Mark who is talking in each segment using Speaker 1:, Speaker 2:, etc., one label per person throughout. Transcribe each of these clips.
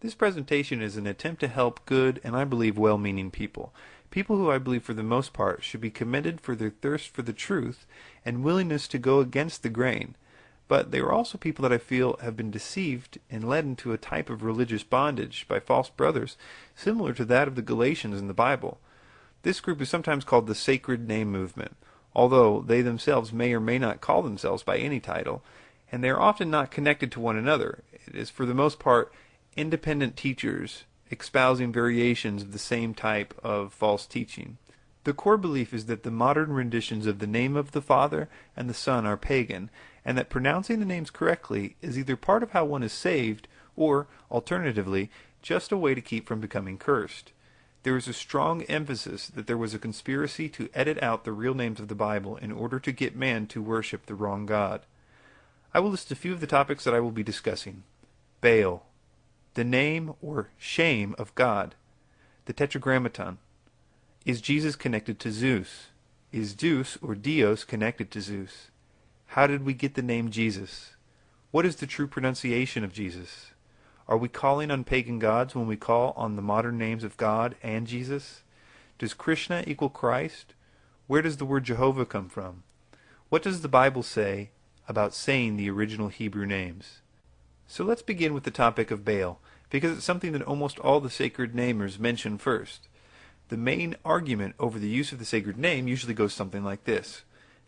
Speaker 1: This presentation is an attempt to help good and I believe well-meaning people. People who I believe for the most part should be commended for their thirst for the truth and willingness to go against the grain. But they are also people that I feel have been deceived and led into a type of religious bondage by false brothers similar to that of the Galatians in the Bible. This group is sometimes called the Sacred Name Movement, although they themselves may or may not call themselves by any title, and they are often not connected to one another. It is for the most part independent teachers espousing variations of the same type of false teaching. The core belief is that the modern renditions of the name of the Father and the Son are pagan, and that pronouncing the names correctly is either part of how one is saved, or, alternatively, just a way to keep from becoming cursed. There is a strong emphasis that there was a conspiracy to edit out the real names of the Bible in order to get man to worship the wrong God. I will list a few of the topics that I will be discussing. Baal, the name or shame of God, the Tetragrammaton. Is Jesus connected to Zeus? Is Zeus or Dios connected to Zeus? How did we get the name Jesus? What is the true pronunciation of Jesus? Are we calling on pagan gods when we call on the modern names of God and Jesus? Does Krishna equal Christ? Where does the word Jehovah come from? What does the Bible say about saying the original Hebrew names? So let's begin with the topic of Baal, because it's something that almost all the sacred namers mention first. The main argument over the use of the sacred name usually goes something like this.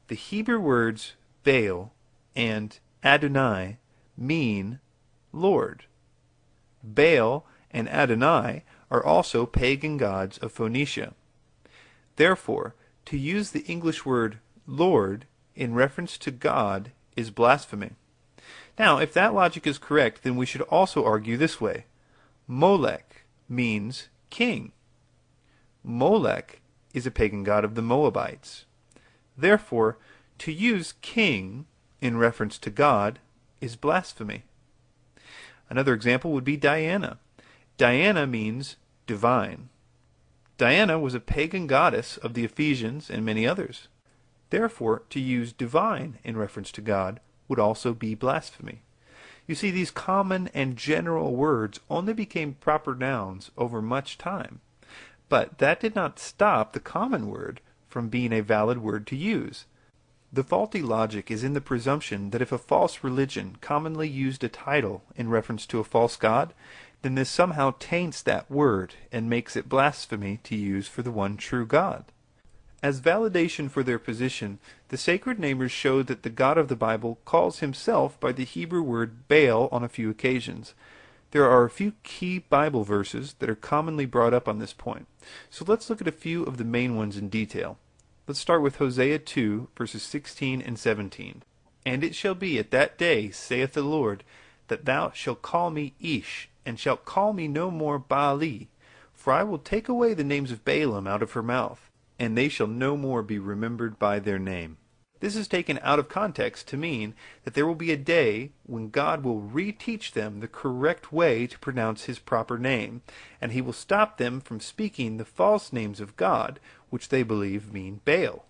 Speaker 1: The Hebrew words Baal and Adonai mean Lord. Baal and Adonai are also pagan gods of Phoenicia. Therefore, to use the English word Lord in reference to God is blasphemy. Now, if that logic is correct, then we should also argue this way. Molech means king. Molech is a pagan god of the Moabites. Therefore, to use king in reference to God is blasphemy. Another example would be Diana. Diana means divine. Diana was a pagan goddess of the Ephesians and many others. Therefore, to use divine in reference to God would also be blasphemy. You see, these common and general words only became proper nouns over much time. But that did not stop the common word from being a valid word to use. The faulty logic is in the presumption that if a false religion commonly used a title in reference to a false god, then this somehow taints that word and makes it blasphemy to use for the one true God. As validation for their position, the sacred namers showed that the God of the Bible calls himself by the Hebrew word Baal on a few occasions. There are a few key Bible verses that are commonly brought up on this point. So let's look at a few of the main ones in detail. Let's start with Hosea 2, verses 16 and 17. And it shall be at that day, saith the Lord, that thou shalt call me Ish, and shalt call me no more Baali, for I will take away the names of Baalim out of her mouth, and they shall no more be remembered by their name. This is taken out of context to mean that there will be a day when God will reteach them the correct way to pronounce his proper name, and he will stop them from speaking the false names of God, which they believe mean Baal.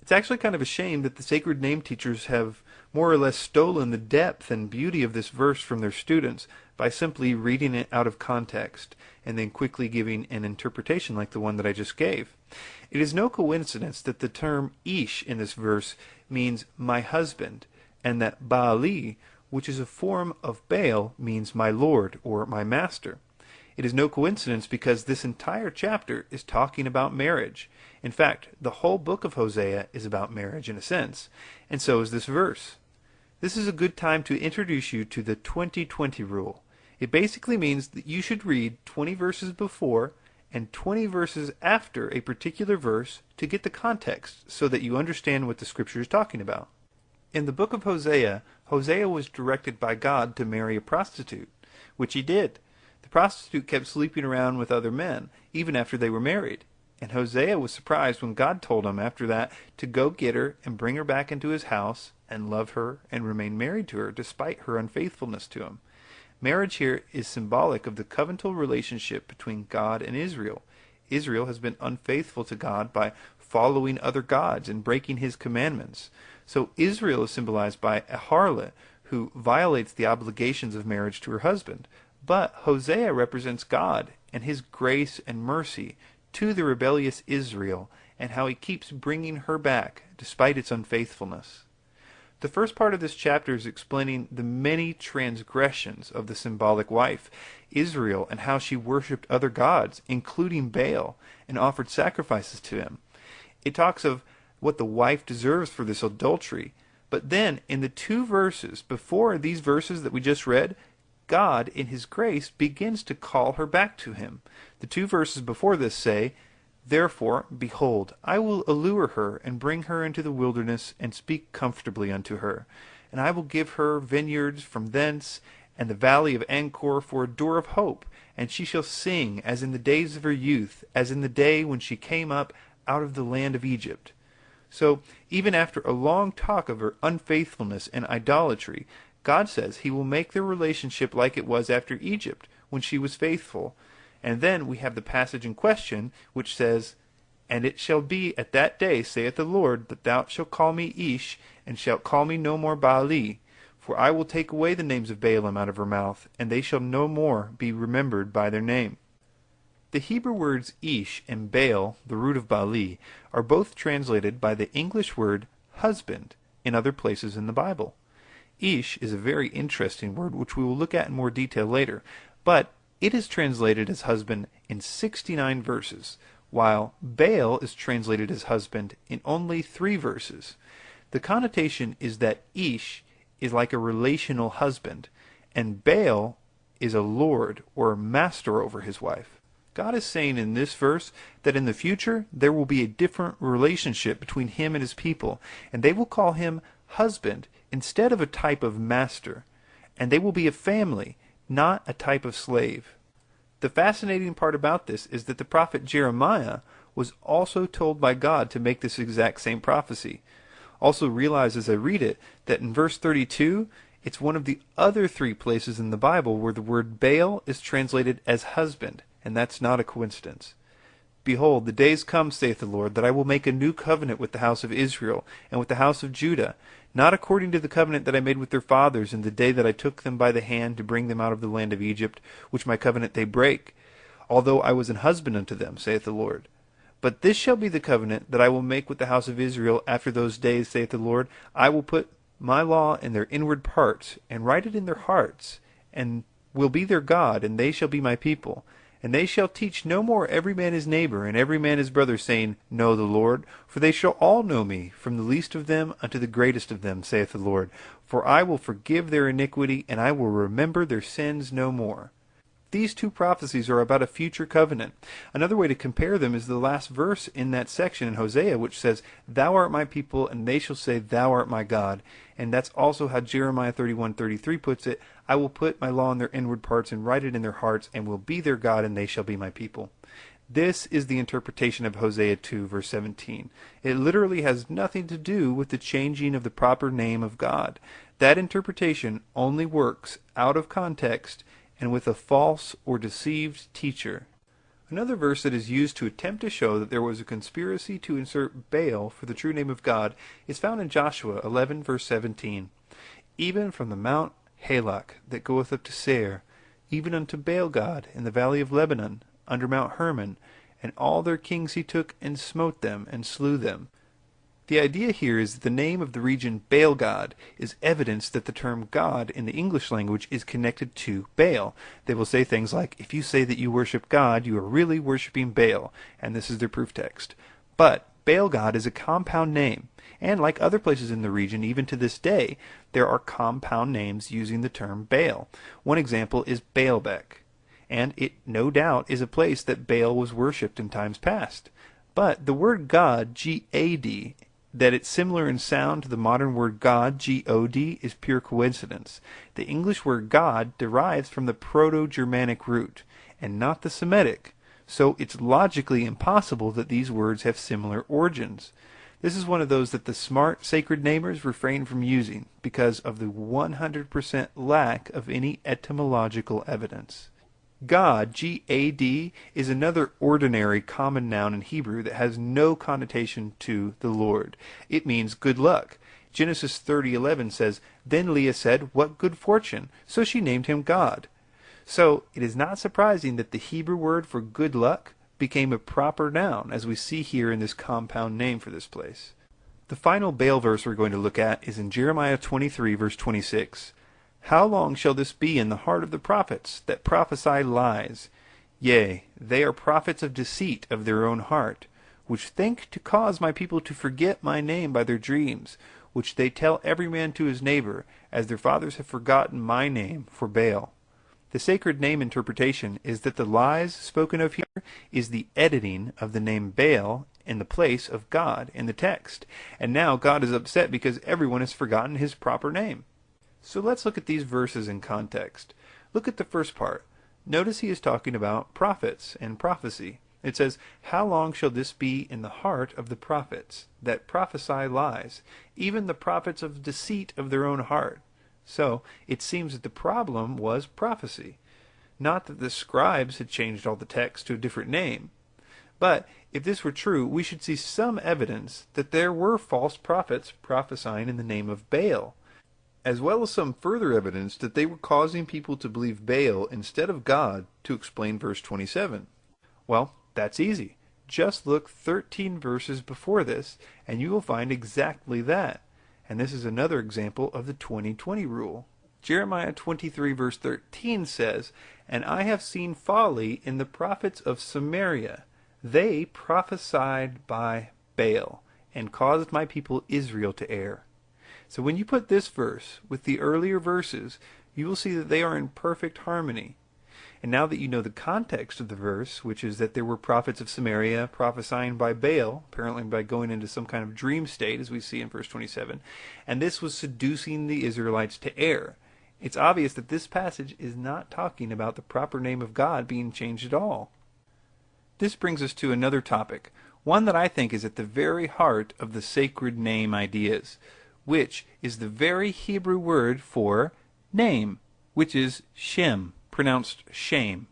Speaker 1: It's actually kind of a shame that the sacred name teachers have more or less stolen the depth and beauty of this verse from their students by simply reading it out of context and then quickly giving an interpretation like the one that I just gave. It is no coincidence that the term Ish in this verse means my husband, and that Baali, which is a form of Baal, means my lord or my master. It is no coincidence because this entire chapter is talking about marriage. In fact, the whole book of Hosea is about marriage in a sense, and so is this verse. This is a good time to introduce you to the 20-20 rule. It basically means that you should read 20 verses before and 20 verses after a particular verse to get the context so that you understand what the scripture is talking about. In the book of Hosea, Hosea was directed by God to marry a prostitute, which he did. The prostitute kept sleeping around with other men, even after they were married. And Hosea was surprised when God told him after that to go get her and bring her back into his house and love her and remain married to her despite her unfaithfulness to him. Marriage here is symbolic of the covenantal relationship between God and Israel. Israel has been unfaithful to God by following other gods and breaking his commandments. So Israel is symbolized by a harlot who violates the obligations of marriage to her husband, But Hosea represents God and his grace and mercy to the rebellious Israel, and how he keeps bringing her back despite its unfaithfulness. The first part of this chapter is explaining the many transgressions of the symbolic wife, Israel, and how she worshipped other gods, including Baal, and offered sacrifices to him. It talks of what the wife deserves for this adultery. But then, in the 2 verses before these verses that we just read, God, in his grace, begins to call her back to him. The 2 verses before this say, "Therefore, behold, I will allure her, and bring her into the wilderness, and speak comfortably unto her. And I will give her vineyards from thence, and the valley of Anchor for a door of hope. And she shall sing as in the days of her youth, as in the day when she came up out of the land of Egypt." So, even after a long talk of her unfaithfulness and idolatry, God says he will make their relationship like it was after Egypt, when she was faithful. And then we have the passage in question, which says, "And it shall be at that day, saith the Lord, that thou shalt call me Ish, and shalt call me no more Baali. For I will take away the names of Baalim out of her mouth, and they shall no more be remembered by their name." The Hebrew words Ish and Baal, the root of Baali, are both translated by the English word husband in other places in the Bible. Ish is a very interesting word, which we will look at in more detail later, but it is translated as husband in 69 verses, while Baal is translated as husband in only 3 verses. The connotation is that Ish is like a relational husband, and Baal is a lord or master over his wife. God is saying in this verse that in the future there will be a different relationship between him and his people, and they will call him husband instead of a type of master, and they will be a family, not a type of slave. The fascinating part about this is that the prophet Jeremiah was also told by God to make this exact same prophecy. Also realize as I read it that in verse 32, it's one of the other 3 places in the Bible where the word Baal is translated as husband, and that's not a coincidence. "Behold, the days come, saith the Lord, that I will make a new covenant with the house of Israel and with the house of Judah, not according to the covenant that I made with their fathers in the day that I took them by the hand to bring them out of the land of Egypt, which my covenant they break, although I was an husband unto them, saith the Lord. But this shall be the covenant that I will make with the house of Israel after those days, saith the Lord. I will put my law in their inward parts, and write it in their hearts, and will be their God, and they shall be my people. And they shall teach no more every man his neighbor, and every man his brother, saying, Know the Lord. For they shall all know me, from the least of them unto the greatest of them, saith the Lord. For I will forgive their iniquity, and I will remember their sins no more." These 2 prophecies are about a future covenant. Another way to compare them is the last verse in that section in Hosea, which says, "Thou art my people, and they shall say, Thou art my God." And that's also how Jeremiah 31:33 puts it, "I will put my law in their inward parts, and write it in their hearts, and will be their God, and they shall be my people." This is the interpretation of Hosea 2, verse 17. It literally has nothing to do with the changing of the proper name of God. That interpretation only works out of context and with a false or deceived teacher. Another verse that is used to attempt to show that there was a conspiracy to insert Baal for the true name of God is found in Joshua 11, verse 17. "Even from the Mount Halak that goeth up to Seir, even unto Baal God in the valley of Lebanon, under Mount Hermon, and all their kings he took and smote them and slew them." The idea here is that the name of the region Baal God is evidence that the term God in the English language is connected to Baal. They will say things like, if you say that you worship God, you are really worshiping Baal, and this is their proof text. But Baal God is a compound name, and like other places in the region, even to this day, there are compound names using the term Baal. One example is Baalbek, and it no doubt is a place that Baal was worshipped in times past. But the word God, G-A-D, that it's similar in sound to the modern word God, G-O-D, is pure coincidence. The English word God derives from the Proto-Germanic root, and not the Semitic, so it's logically impossible that these words have similar origins. This is one of those that the smart sacred namers refrain from using, because of the 100% lack of any etymological evidence. God, G-A-D, is another ordinary common noun in Hebrew that has no connotation to the Lord. It means good luck. Genesis 30:11 says, Then Leah said, What good fortune! So she named him God. So it is not surprising that the Hebrew word for good luck became a proper noun, as we see here in this compound name for this place. The final Baal verse we're going to look at is in Jeremiah 23, verse 26. How long shall this be in the heart of the prophets that prophesy lies? Yea, they are prophets of deceit of their own heart, which think to cause my people to forget my name by their dreams, which they tell every man to his neighbor, as their fathers have forgotten my name for Baal. The sacred name interpretation is that the lies spoken of here is the editing of the name Baal in the place of God in the text. And now God is upset because everyone has forgotten his proper name. So let's look at these verses in context. Look at the first part. Notice he is talking about prophets and prophecy. It says, how long shall this be in the heart of the prophets that prophesy lies, even the prophets of deceit of their own heart? So it seems that the problem was prophecy. Not that the scribes had changed all the text to a different name. But if this were true, we should see some evidence that there were false prophets prophesying in the name of Baal, as well as some further evidence that they were causing people to believe Baal instead of God, to explain verse 27. Well, that's easy. Just look 13 verses before this, and you will find exactly that. And this is another example of the 20-20 rule. Jeremiah 23 verse 13 says, And I have seen folly in the prophets of Samaria. They prophesied by Baal, and caused my people Israel to err. So when you put this verse with the earlier verses, you will see that they are in perfect harmony. And now that you know the context of the verse, which is that there were prophets of Samaria prophesying by Baal, apparently by going into some kind of dream state, as we see in verse 27, and this was seducing the Israelites to err, it's obvious that this passage is not talking about the proper name of God being changed at all. This brings us to another topic, one that I think is at the very heart of the sacred name ideas, which is the very Hebrew word for name, which is Shem, pronounced shame.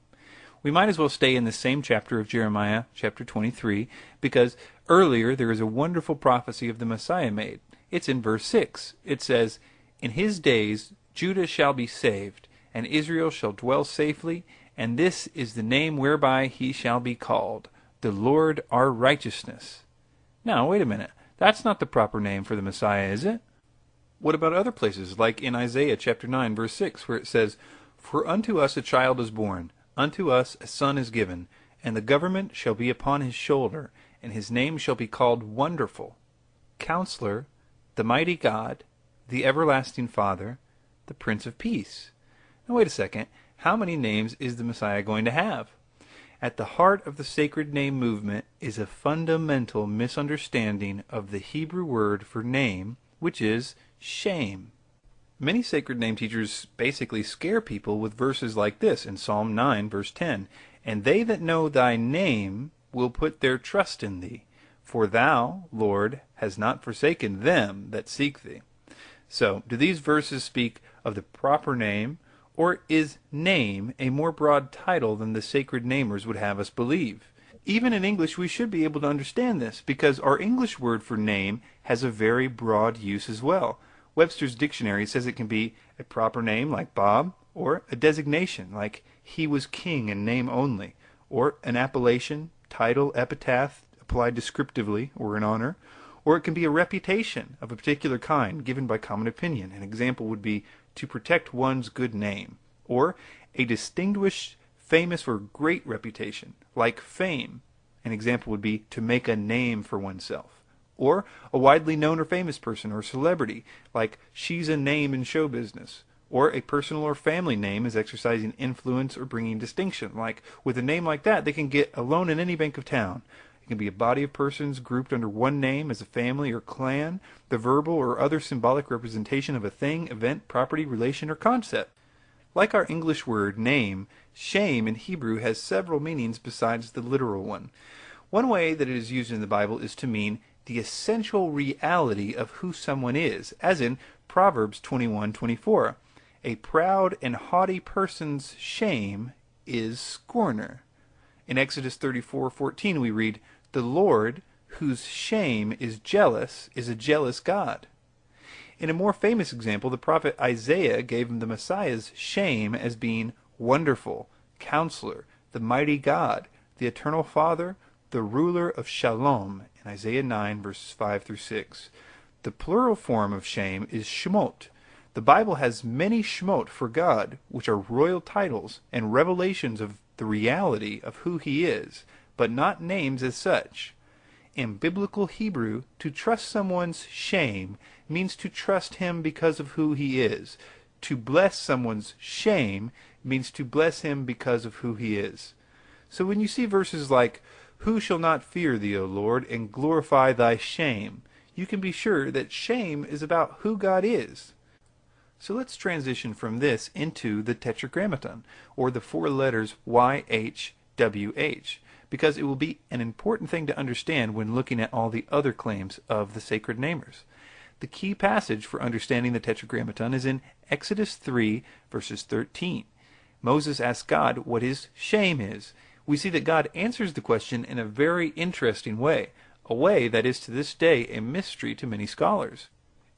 Speaker 1: We might as well stay in the same chapter of Jeremiah, chapter 23, because earlier there is a wonderful prophecy of the Messiah made. It's in verse 6. It says, In his days Judah shall be saved, and Israel shall dwell safely, and this is the name whereby he shall be called, the Lord our righteousness. Now, wait a minute. That's not the proper name for the Messiah, is it? What about other places, like in Isaiah chapter 9, verse 6, where it says, For unto us a child is born, unto us a son is given, and the government shall be upon his shoulder, and his name shall be called Wonderful, Counselor, the Mighty God, the Everlasting Father, the Prince of Peace. Now wait a second, how many names is the Messiah going to have? At the heart of the sacred name movement is a fundamental misunderstanding of the Hebrew word for name, which is shame. Many sacred name teachers basically scare people with verses like this in Psalm 9, verse 10. And they that know thy name will put their trust in thee. For thou, Lord, hast not forsaken them that seek thee. So, do these verses speak of the proper name, or is name a more broad title than the sacred namers would have us believe? Even in English we should be able to understand this, because our English word for name has a very broad use as well. Webster's dictionary says it can be a proper name like Bob, or a designation like he was king in name only, or an appellation, title, epitaph applied descriptively or in honor, or it can be a reputation of a particular kind given by common opinion. An example would be to protect one's good name, or a distinguished, famous, or great reputation like fame. An example would be to make a name for oneself. Or a widely known or famous person or celebrity, like she's a name in show business. Or a personal or family name is exercising influence or bringing distinction, like with a name like that they can get a loan in any bank of town. It can be a body of persons grouped under one name as a family or clan, the verbal or other symbolic representation of a thing, event, property, relation, or concept. Like our English word name, shame in Hebrew has several meanings besides the literal one. One way that it is used in the Bible is to mean the essential reality of who someone is, as in Proverbs 21:24. A proud and haughty person's shame is scorner. In Exodus 34:14 we read, The Lord, whose shame is a jealous God. In a more famous example, the prophet Isaiah gave him the Messiah's shame as being Wonderful, Counselor, the Mighty God, the Eternal Father, the Ruler of Shalom, in Isaiah 9, verses 5 through 6. The plural form of Shem is Shemot. The Bible has many Shemot for God, which are royal titles and revelations of the reality of who He is, but not names as such. In biblical Hebrew, to trust someone's shame means to trust him because of who he is. To bless someone's shame means to bless him because of who he is. So when you see verses like, "Who shall not fear thee, O Lord, and glorify thy shame?" you can be sure that shame is about who God is. So let's transition from this into the Tetragrammaton, or the four letters YHWH, because it will be an important thing to understand when looking at all the other claims of the sacred namers. The key passage for understanding the Tetragrammaton is in Exodus 3, verses 13. Moses asks God what his shame is. We see that God answers the question in a very interesting way, a way that is to this day a mystery to many scholars.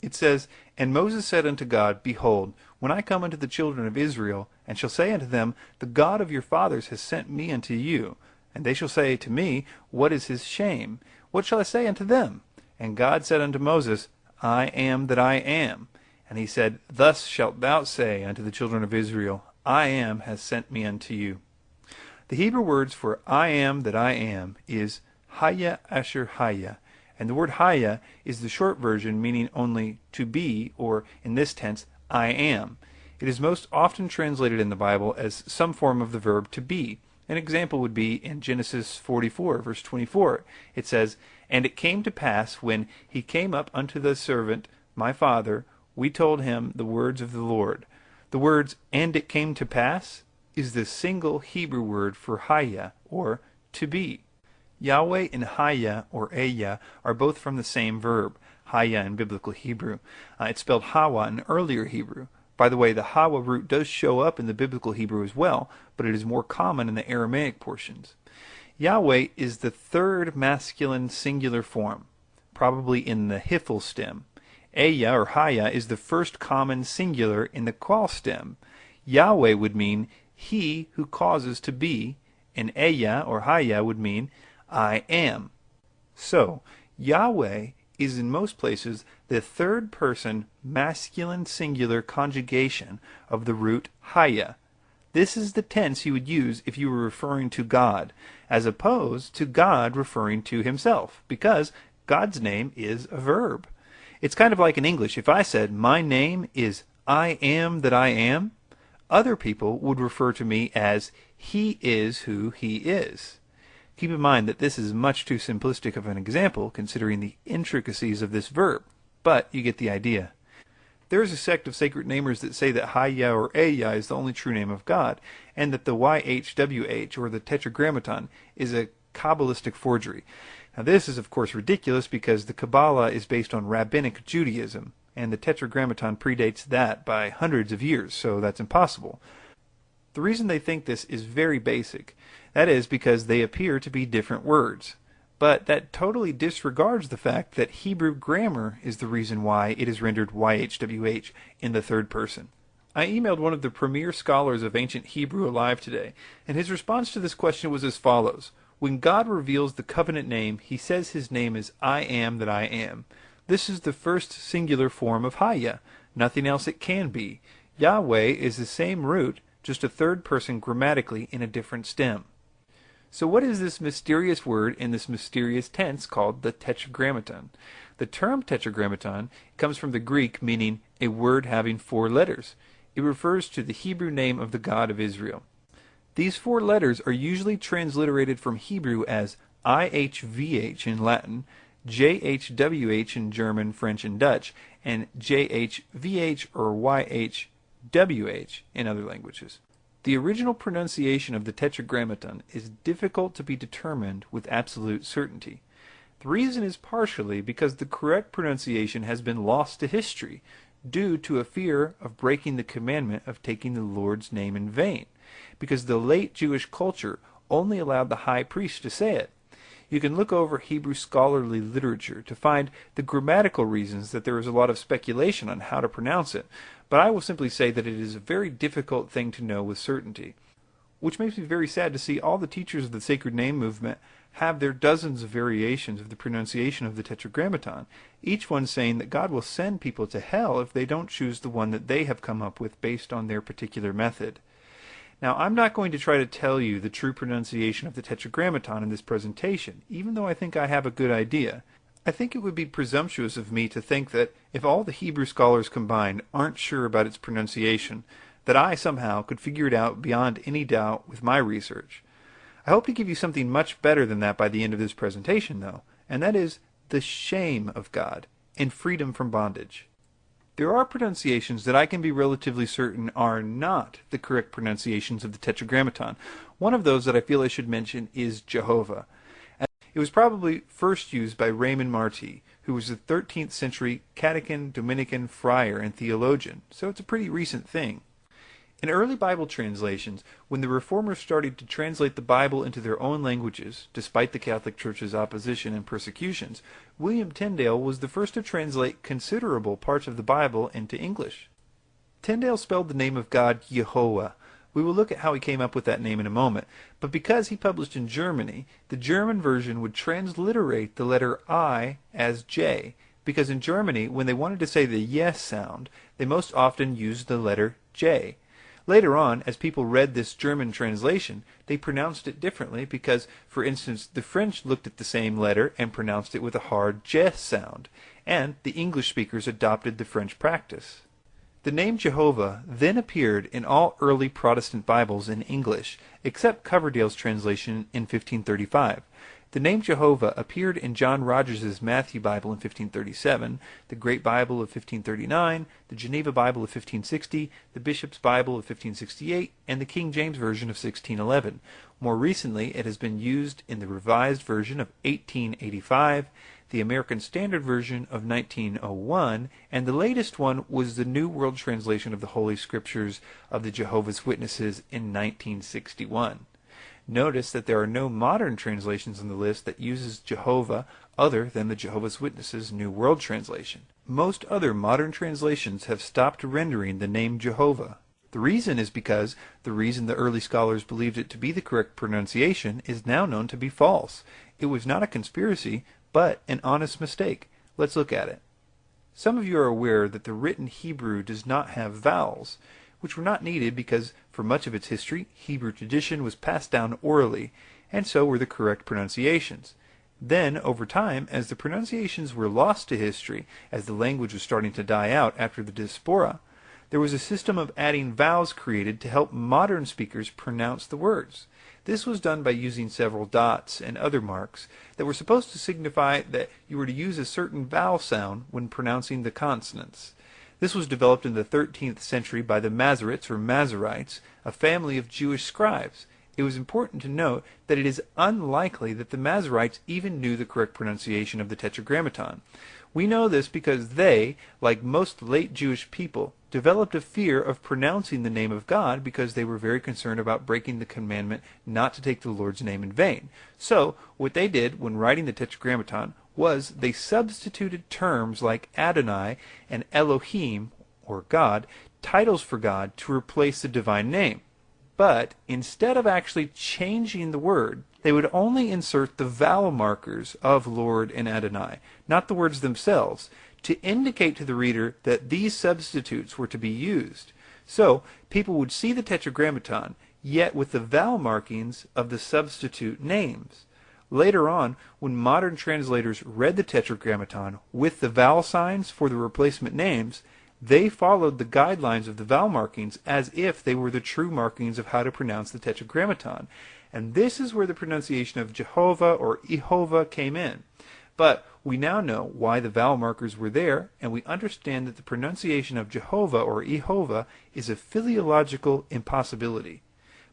Speaker 1: It says, "And Moses said unto God, Behold, when I come unto the children of Israel, and shall say unto them, The God of your fathers has sent me unto you, and they shall say to me, What is his shame? What shall I say unto them? And God said unto Moses, I am that I am. And he said, Thus shalt thou say unto the children of Israel, I am has sent me unto you." The Hebrew words for I am that I am is Haya Asher Haya, and the word Haya is the short version meaning only to be, or in this tense, I am. It is most often translated in the Bible as some form of the verb to be. An example would be in Genesis 44, verse 24. It says, "And it came to pass, when he came up unto the servant, my father, we told him the words of the Lord." The words, "and it came to pass," is the single Hebrew word for Haya, or to be. Yahweh and Haya, or Eya, are both from the same verb, Haya in biblical Hebrew. It's spelled Hawa in earlier Hebrew. By the way, the Hawa root does show up in the biblical Hebrew as well, but it is more common in the Aramaic portions. Yahweh is the third masculine singular form, probably in the Hifl stem. Eya, or Haya, is the first common singular in the Qal stem. Yahweh would mean he who causes to be, and Eya, or Haya, would mean I am. So, Yahweh is in most places the third person masculine singular conjugation of the root Haya. This is the tense you would use if you were referring to God, as opposed to God referring to himself, because God's name is a verb. It's kind of like in English. If I said, my name is I am that I am, other people would refer to me as he is who he is. Keep in mind that this is much too simplistic of an example considering the intricacies of this verb, but you get the idea. There is a sect of sacred namers that say that Haya or Eya is the only true name of God, and that the YHWH, or the Tetragrammaton, is a Kabbalistic forgery. Now this is of course ridiculous because the Kabbalah is based on Rabbinic Judaism, and the Tetragrammaton predates that by hundreds of years, so that's impossible. The reason they think this is very basic. That is because they appear to be different words. But that totally disregards the fact that Hebrew grammar is the reason why it is rendered YHWH in the third person. I emailed one of the premier scholars of ancient Hebrew alive today, and his response to this question was as follows. When God reveals the covenant name, he says his name is I am that I am. This is the first singular form of Haya. Nothing else it can be. Yahweh is the same root, just a third person grammatically in a different stem. So what is this mysterious word in this mysterious tense called the Tetragrammaton? The term Tetragrammaton comes from the Greek meaning a word having four letters. It refers to the Hebrew name of the God of Israel. These four letters are usually transliterated from Hebrew as IHVH in Latin, JHWH in German, French, and Dutch, and JHVH or YHWH in other languages. The original pronunciation of the Tetragrammaton is difficult to be determined with absolute certainty. The reason is partially because the correct pronunciation has been lost to history due to a fear of breaking the commandment of taking the Lord's name in vain, because the late Jewish culture only allowed the high priest to say it. You can look over Hebrew scholarly literature to find the grammatical reasons that there is a lot of speculation on how to pronounce it, but I will simply say that it is a very difficult thing to know with certainty. Which makes me very sad to see all the teachers of the Sacred Name Movement have their dozens of variations of the pronunciation of the Tetragrammaton, each one saying that God will send people to hell if they don't choose the one that they have come up with based on their particular method. Now, I'm not going to try to tell you the true pronunciation of the Tetragrammaton in this presentation, even though I think I have a good idea. I think it would be presumptuous of me to think that if all the Hebrew scholars combined aren't sure about its pronunciation, that I somehow could figure it out beyond any doubt with my research. I hope to give you something much better than that by the end of this presentation, though, and that is the shame of God and freedom from bondage. There are pronunciations that I can be relatively certain are not the correct pronunciations of the Tetragrammaton. One of those that I feel I should mention is Jehovah. It was probably first used by Raymond Marty, who was a 13th century Catechin Dominican friar and theologian, so it's a pretty recent thing. In early Bible translations, when the Reformers started to translate the Bible into their own languages, despite the Catholic Church's opposition and persecutions, William Tyndale was the first to translate considerable parts of the Bible into English. Tyndale spelled the name of God Yehovah. We will look at how he came up with that name in a moment, but because he published in Germany, the German version would transliterate the letter I as J, because in Germany, when they wanted to say the yes sound, they most often used the letter J. Later on, as people read this German translation, they pronounced it differently because, for instance, the French looked at the same letter and pronounced it with a hard J sound, and the English speakers adopted the French practice. The name Jehovah then appeared in all early Protestant Bibles in English, except Coverdale's translation in 1535. The name Jehovah appeared in John Rogers's Matthew Bible in 1537, the Great Bible of 1539, the Geneva Bible of 1560, the Bishop's Bible of 1568, and the King James Version of 1611. More recently, it has been used in the Revised Version of 1885, the American Standard Version of 1901, and the latest one was the New World Translation of the Holy Scriptures of the Jehovah's Witnesses in 1961. Notice that there are no modern translations on the list that uses Jehovah other than the Jehovah's Witnesses New World Translation. Most other modern translations have stopped rendering the name Jehovah. The reason is because the reason the early scholars believed it to be the correct pronunciation is now known to be false. It was not a conspiracy, but an honest mistake. Let's look at it. Some of you are aware that the written Hebrew does not have vowels, which were not needed because for much of its history, Hebrew tradition was passed down orally, and so were the correct pronunciations. Then, over time, as the pronunciations were lost to history, as the language was starting to die out after the diaspora, there was a system of adding vowels created to help modern speakers pronounce the words. This was done by using several dots and other marks that were supposed to signify that you were to use a certain vowel sound when pronouncing the consonants. This was developed in the 13th century by the Masoretes or Masoretes, a family of Jewish scribes. It was important to note that it is unlikely that the Masoretes even knew the correct pronunciation of the Tetragrammaton. We know this because they, like most late Jewish people, developed a fear of pronouncing the name of God because they were very concerned about breaking the commandment not to take the Lord's name in vain. So, what they did when writing the Tetragrammaton was they substituted terms like Adonai and Elohim, or God, titles for God, to replace the divine name. But instead of actually changing the word, they would only insert the vowel markers of Lord and Adonai, not the words themselves, to indicate to the reader that these substitutes were to be used. So, people would see the Tetragrammaton, yet with the vowel markings of the substitute names. Later on, when modern translators read the Tetragrammaton with the vowel signs for the replacement names, they followed the guidelines of the vowel markings as if they were the true markings of how to pronounce the Tetragrammaton. And this is where the pronunciation of Jehovah or Jehovah came in. But we now know why the vowel markers were there, and we understand that the pronunciation of Jehovah or Jehovah is a philological impossibility.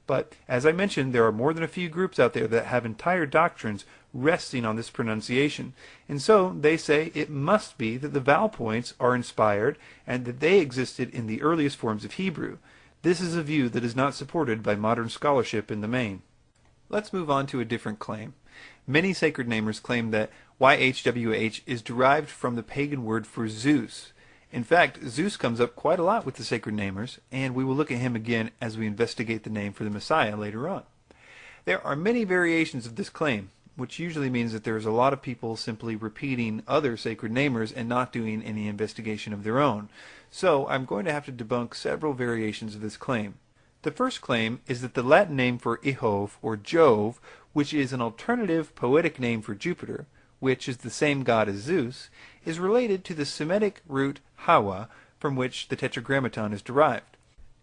Speaker 1: But, as I mentioned, there are more than a few groups out there that have entire doctrines resting on this pronunciation. And so they say it must be that the vowel points are inspired and that they existed in the earliest forms of Hebrew. This is a view that is not supported by modern scholarship in the main. Let's move on to a different claim. Many sacred namers claim that YHWH is derived from the pagan word for Zeus. In fact, Zeus comes up quite a lot with the sacred namers, and we will look at him again as we investigate the name for the Messiah later on. There are many variations of this claim, which usually means that there's a lot of people simply repeating other sacred namers and not doing any investigation of their own. So I'm going to have to debunk several variations of this claim. The first claim is that the Latin name for Ihov, or Jove, which is an alternative poetic name for Jupiter, which is the same god as Zeus, is related to the Semitic root Hawa, from which the Tetragrammaton is derived.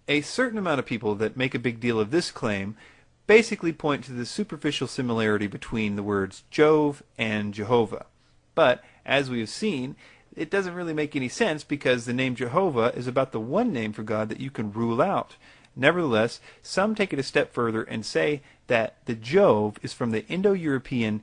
Speaker 1: A certain amount of people that make a big deal of this claim basically point to the superficial similarity between the words Jove and Jehovah. But, as we have seen, it doesn't really make any sense because the name Jehovah is about the one name for God that you can rule out. Nevertheless, some take it a step further and say that the Jove is from the Indo-European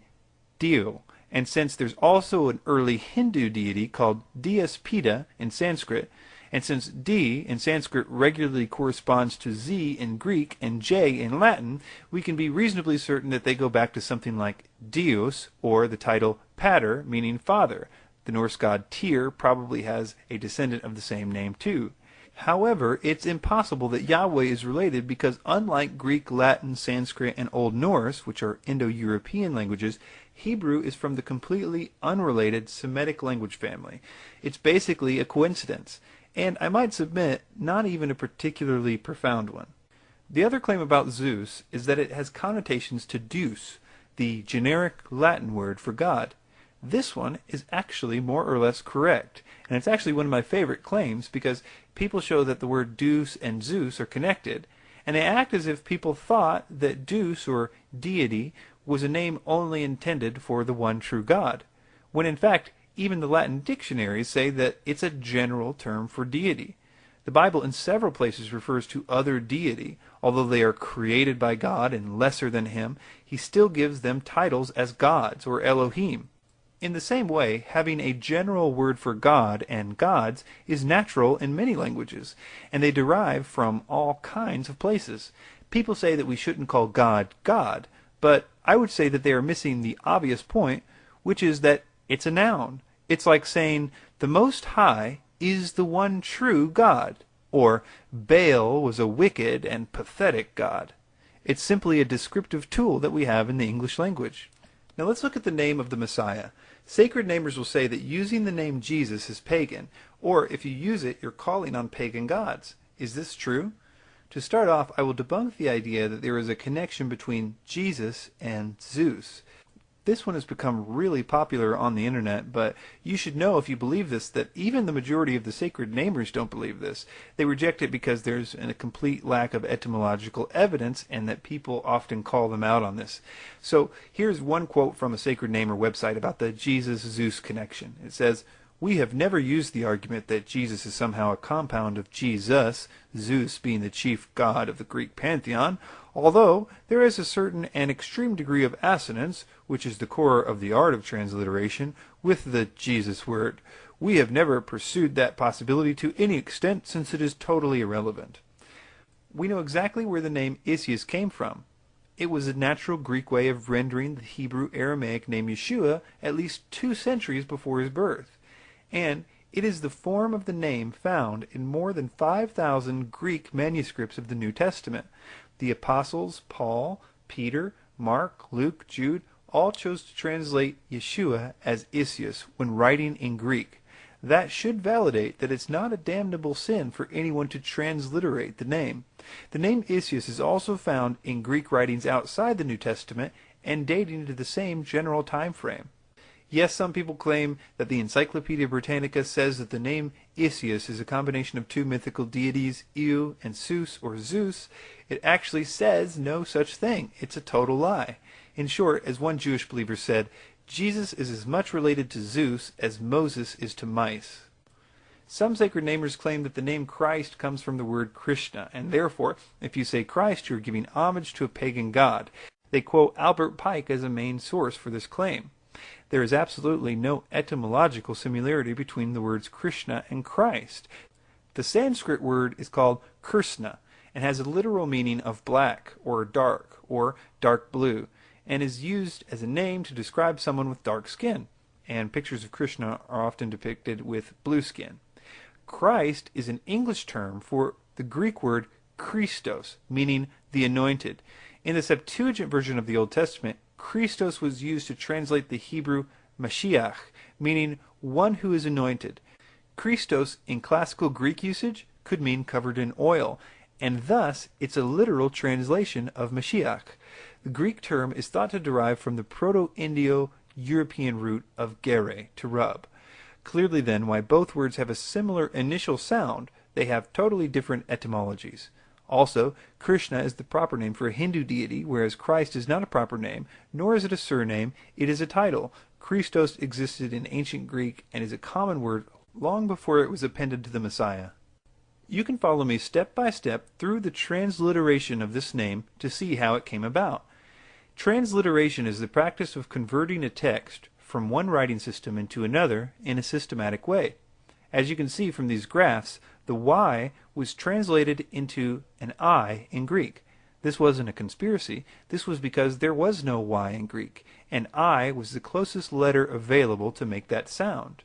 Speaker 1: Dio, and since there's also an early Hindu deity called Diaspida in Sanskrit, and since D in Sanskrit regularly corresponds to Z in Greek and J in Latin, we can be reasonably certain that they go back to something like Deus, or the title Pater, meaning father. The Norse god Tyr probably has a descendant of the same name too. However, it's impossible that Yahweh is related because unlike Greek, Latin, Sanskrit, and Old Norse, which are Indo-European languages, Hebrew is from the completely unrelated Semitic language family. It's basically a coincidence, and I might submit, not even a particularly profound one. The other claim about Zeus is that it has connotations to Deus, the generic Latin word for God. This one is actually more or less correct, and it's actually one of my favorite claims because people show that the word Deus and Zeus are connected, and they act as if people thought that Deus, or deity, was a name only intended for the one true God, when in fact even the Latin dictionaries say that it's a general term for deity. The Bible in several places refers to other deity. Although they are created by God and lesser than Him, He still gives them titles as gods, or Elohim. In the same way, having a general word for God and gods is natural in many languages, and they derive from all kinds of places. People say that we shouldn't call God, God, but I would say that they are missing the obvious point, which is that it's a noun. It's like saying, the Most High is the one true God, or Baal was a wicked and pathetic God. It's simply a descriptive tool that we have in the English language. Now let's look at the name of the Messiah. Sacred namers will say that using the name Jesus is pagan, or if you use it, you're calling on pagan gods. Is this true? To start off, I will debunk the idea that there is a connection between Jesus and Zeus. This one has become really popular on the internet, but you should know if you believe this that even the majority of the sacred namers don't believe this. They reject it because there's a complete lack of etymological evidence and that people often call them out on this. So here's one quote from a sacred namer website about the Jesus-Zeus connection. It says, "We have never used the argument that Jesus is somehow a compound of Jesus, Zeus being the chief god of the Greek pantheon, although there is a certain and extreme degree of assonance, which is the core of the art of transliteration, with the Jesus word. We have never pursued that possibility to any extent since it is totally irrelevant." We know exactly where the name Isis came from. It was a natural Greek way of rendering the Hebrew Aramaic name Yeshua at least 2 centuries before his birth. And it is the form of the name found in more than 5,000 Greek manuscripts of the New Testament. The apostles Paul, Peter, Mark, Luke, Jude all chose to translate Yeshua as Isis when writing in Greek. That should validate that it's not a damnable sin for anyone to transliterate the name. The name Isis is also found in Greek writings outside the New Testament and dating to the same general time frame. Yes, some people claim that the Encyclopedia Britannica says that the name Isis is a combination of 2 mythical deities, Io and Sus or Zeus. It actually says no such thing. It's a total lie. In short, as one Jewish believer said, Jesus is as much related to Zeus as Moses is to mice. Some sacred namers claim that the name Christ comes from the word Krishna, and therefore, if you say Christ, you are giving homage to a pagan god. They quote Albert Pike as a main source for this claim. There is absolutely no etymological similarity between the words Krishna and Christ. The Sanskrit word is called Krishna and has a literal meaning of black or dark blue. and is used as a name to describe someone with dark skin, and pictures of Krishna are often depicted with blue skin. Christ is an English term for the Greek word Christos, meaning the anointed. In the Septuagint version of the Old Testament, Christos was used to translate the Hebrew Mashiach, meaning one who is anointed. Christos in classical Greek usage could mean covered in oil, and thus it's a literal translation of Mashiach. The Greek term is thought to derive from the Proto-Indo-European root of gere, to rub. Clearly then, why both words have a similar initial sound, they have totally different etymologies. Also, Krishna is the proper name for a Hindu deity, whereas Christ is not a proper name, nor is it a surname, it is a title. Christos existed in ancient Greek and is a common word long before it was appended to the Messiah. You can follow me step by step through the transliteration of this name to see how it came about. Transliteration is the practice of converting a text from one writing system into another in a systematic way. As you can see from these graphs, the Y was translated into an I in Greek. This wasn't a conspiracy. This was because there was no Y in Greek, and I was the closest letter available to make that sound.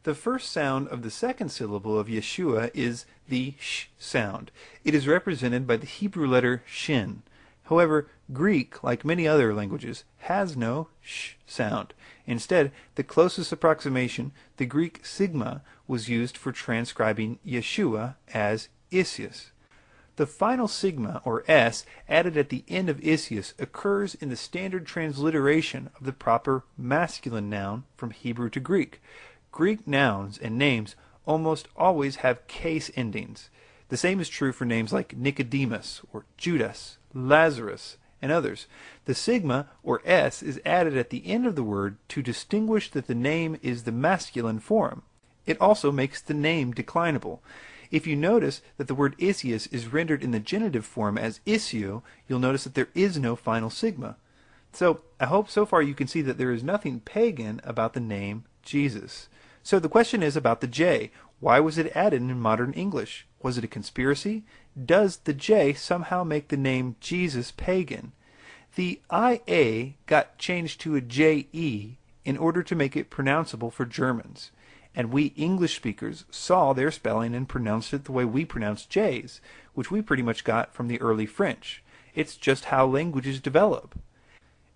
Speaker 1: The first sound of the second syllable of Yeshua is the sh sound. It is represented by the Hebrew letter shin. However, Greek, like many other languages, has no sh sound. Instead, the closest approximation, the Greek sigma, was used for transcribing Yeshua as Isius. The final sigma, or S, added at the end of Isius occurs in the standard transliteration of the proper masculine noun from Hebrew to Greek. Greek nouns and names almost always have case endings. The same is true for names like Nicodemus or Judas, Lazarus, and others. The sigma, or S, is added at the end of the word to distinguish that the name is the masculine form. It also makes the name declinable. If you notice that the word Isius is rendered in the genitive form as Isio, you'll notice that there is no final sigma. So, I hope so far you can see that there is nothing pagan about the name Jesus. So the question is about the J. Why was it added in modern English? Was it a conspiracy? Does the J somehow make the name Jesus pagan? The IA got changed to a JE in order to make it pronounceable for Germans. And we English speakers saw their spelling and pronounced it the way we pronounce J's, which we pretty much got from the early French. It's just how languages develop.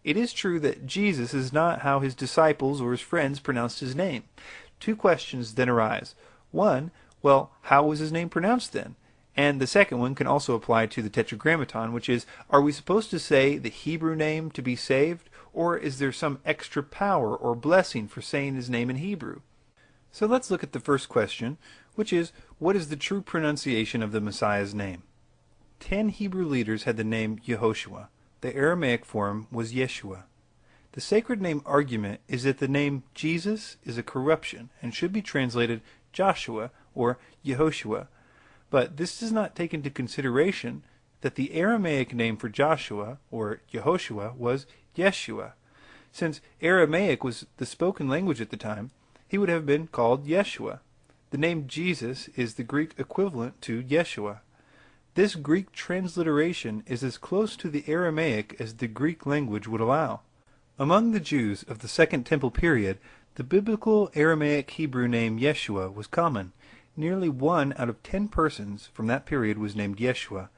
Speaker 1: It is true that Jesus is not how his disciples or his friends pronounced his name. Two questions then arise. One, well, how was his name pronounced then? And the second one can also apply to the Tetragrammaton, which is, are we supposed to say the Hebrew name to be saved, or is there some extra power or blessing for saying his name in Hebrew? So let's look at the first question, which is, what is the true pronunciation of the Messiah's name? 10 Hebrew leaders had the name Yehoshua. The Aramaic form was Yeshua. The sacred name argument is that the name Jesus is a corruption and should be translated Joshua or Yehoshua. But this does not take into consideration that the Aramaic name for Joshua or Yehoshua was Yeshua. Since Aramaic was the spoken language at the time, he would have been called Yeshua. The name Jesus is the Greek equivalent to Yeshua. This Greek transliteration is as close to the Aramaic as the Greek language would allow. Among the Jews of the Second Temple period, the biblical Aramaic Hebrew name Yeshua was common. Nearly 1 out of 10 persons from that period was named Yeshua.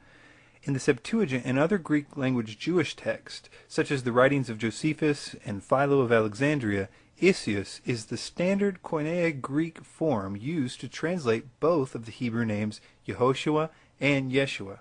Speaker 1: In the Septuagint and other Greek language Jewish texts, such as the writings of Josephus and Philo of Alexandria, Isius is the standard Koine Greek form used to translate both of the Hebrew names Yehoshua and Yeshua.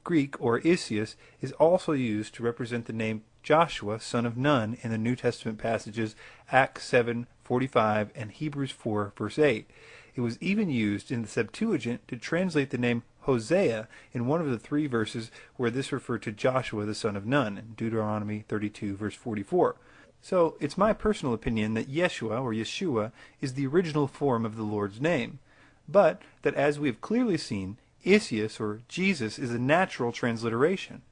Speaker 1: Greek, or Isius, is also used to represent the name Joshua, son of Nun, in the New Testament passages Acts 7:45 and Hebrews 4, verse 8. It was even used in the Septuagint to translate the name Hosea in one of the 3 verses where this referred to Joshua, the son of Nun, in Deuteronomy 32, verse 44. So, it's my personal opinion that Yeshua, or Yeshua, is the original form of the Lord's name, but that as we have clearly seen, Isius, or Jesus, is a natural transliteration.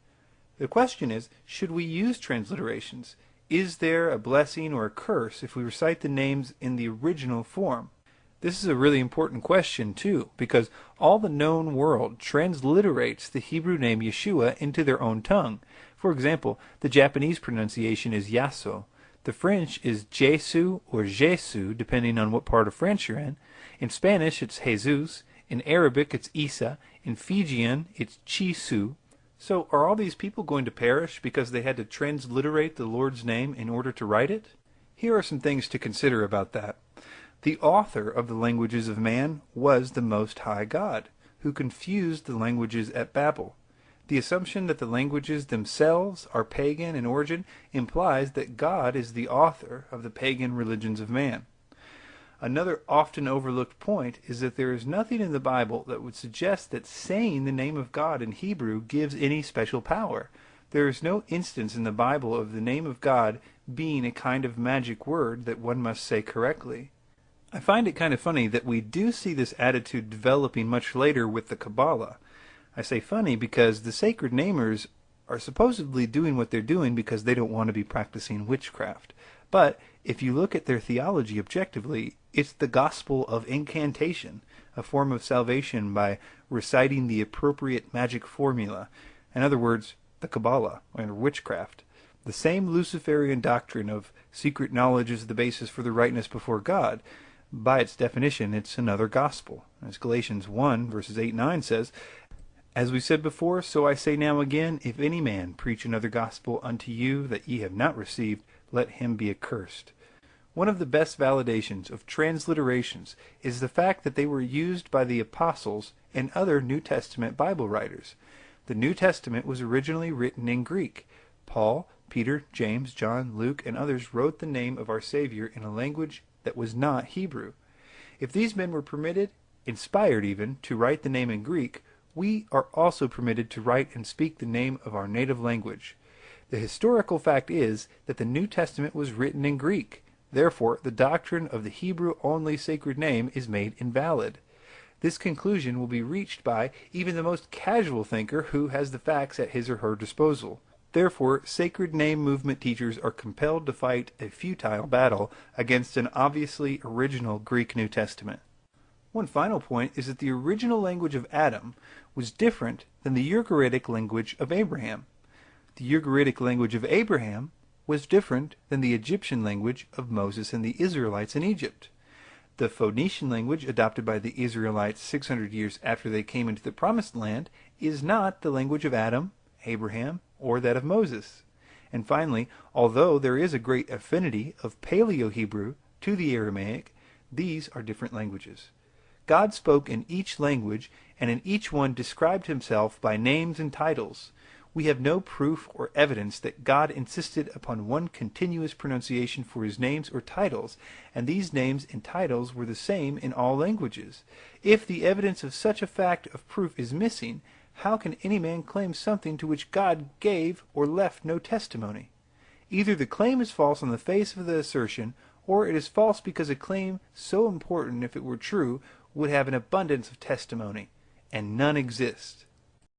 Speaker 1: The question is, should we use transliterations? Is there a blessing or a curse if we recite the names in the original form? This is a really important question, too, because all the known world transliterates the Hebrew name Yeshua into their own tongue. For example, the Japanese pronunciation is Yasso. The French is Jesu or Jésus, depending on what part of France you're in. In Spanish, it's Jesus. In Arabic, it's Isa. In Fijian, it's Chisu. So are all these people going to perish because they had to transliterate the Lord's name in order to write it? Here are some things to consider about that. The author of the languages of man was the Most High God, who confused the languages at Babel. The assumption that the languages themselves are pagan in origin implies that God is the author of the pagan religions of man. Another often overlooked point is that there is nothing in the Bible that would suggest that saying the name of God in Hebrew gives any special power. There is no instance in the Bible of the name of God being a kind of magic word that one must say correctly. I find it kind of funny that we do see this attitude developing much later with the Kabbalah. I say funny because the sacred namers are supposedly doing what they're doing because they don't want to be practicing witchcraft. But if you look at their theology objectively, it's the gospel of incantation, a form of salvation by reciting the appropriate magic formula. In other words, the Kabbalah, or witchcraft. The same Luciferian doctrine of secret knowledge is the basis for the rightness before God. By its definition, it's another gospel. As Galatians 1, verses 8 and 9 says, "As we said before, so I say now again, if any man preach another gospel unto you that ye have not received, let him be accursed." One of the best validations of transliterations is the fact that they were used by the apostles and other New Testament Bible writers. The New Testament was originally written in Greek. Paul, Peter, James, John, Luke, and others wrote the name of our Savior in a language that was not Hebrew. If these men were permitted, inspired even, to write the name in Greek, we are also permitted to write and speak the name of our native language. The historical fact is that the New Testament was written in Greek. Therefore, the doctrine of the Hebrew-only sacred name is made invalid. This conclusion will be reached by even the most casual thinker who has the facts at his or her disposal. Therefore, sacred name movement teachers are compelled to fight a futile battle against an obviously original Greek New Testament. One final point is that the original language of Adam was different than the Ugaritic language of Abraham. The Ugaritic language of Abraham was different than the Egyptian language of Moses and the Israelites in Egypt. The Phoenician language adopted by the Israelites 600 years after they came into the Promised Land is not the language of Adam, Abraham, or that of Moses. And finally, although there is a great affinity of Paleo-Hebrew to the Aramaic, these are different languages. God spoke in each language, and in each one described himself by names and titles. We have no proof or evidence that God insisted upon one continuous pronunciation for his names or titles, and these names and titles were the same in all languages. If the evidence of such a fact of proof is missing, how can any man claim something to which God gave or left no testimony? Either the claim is false on the face of the assertion, or it is false because a claim so important, if it were true, would have an abundance of testimony, and none exist.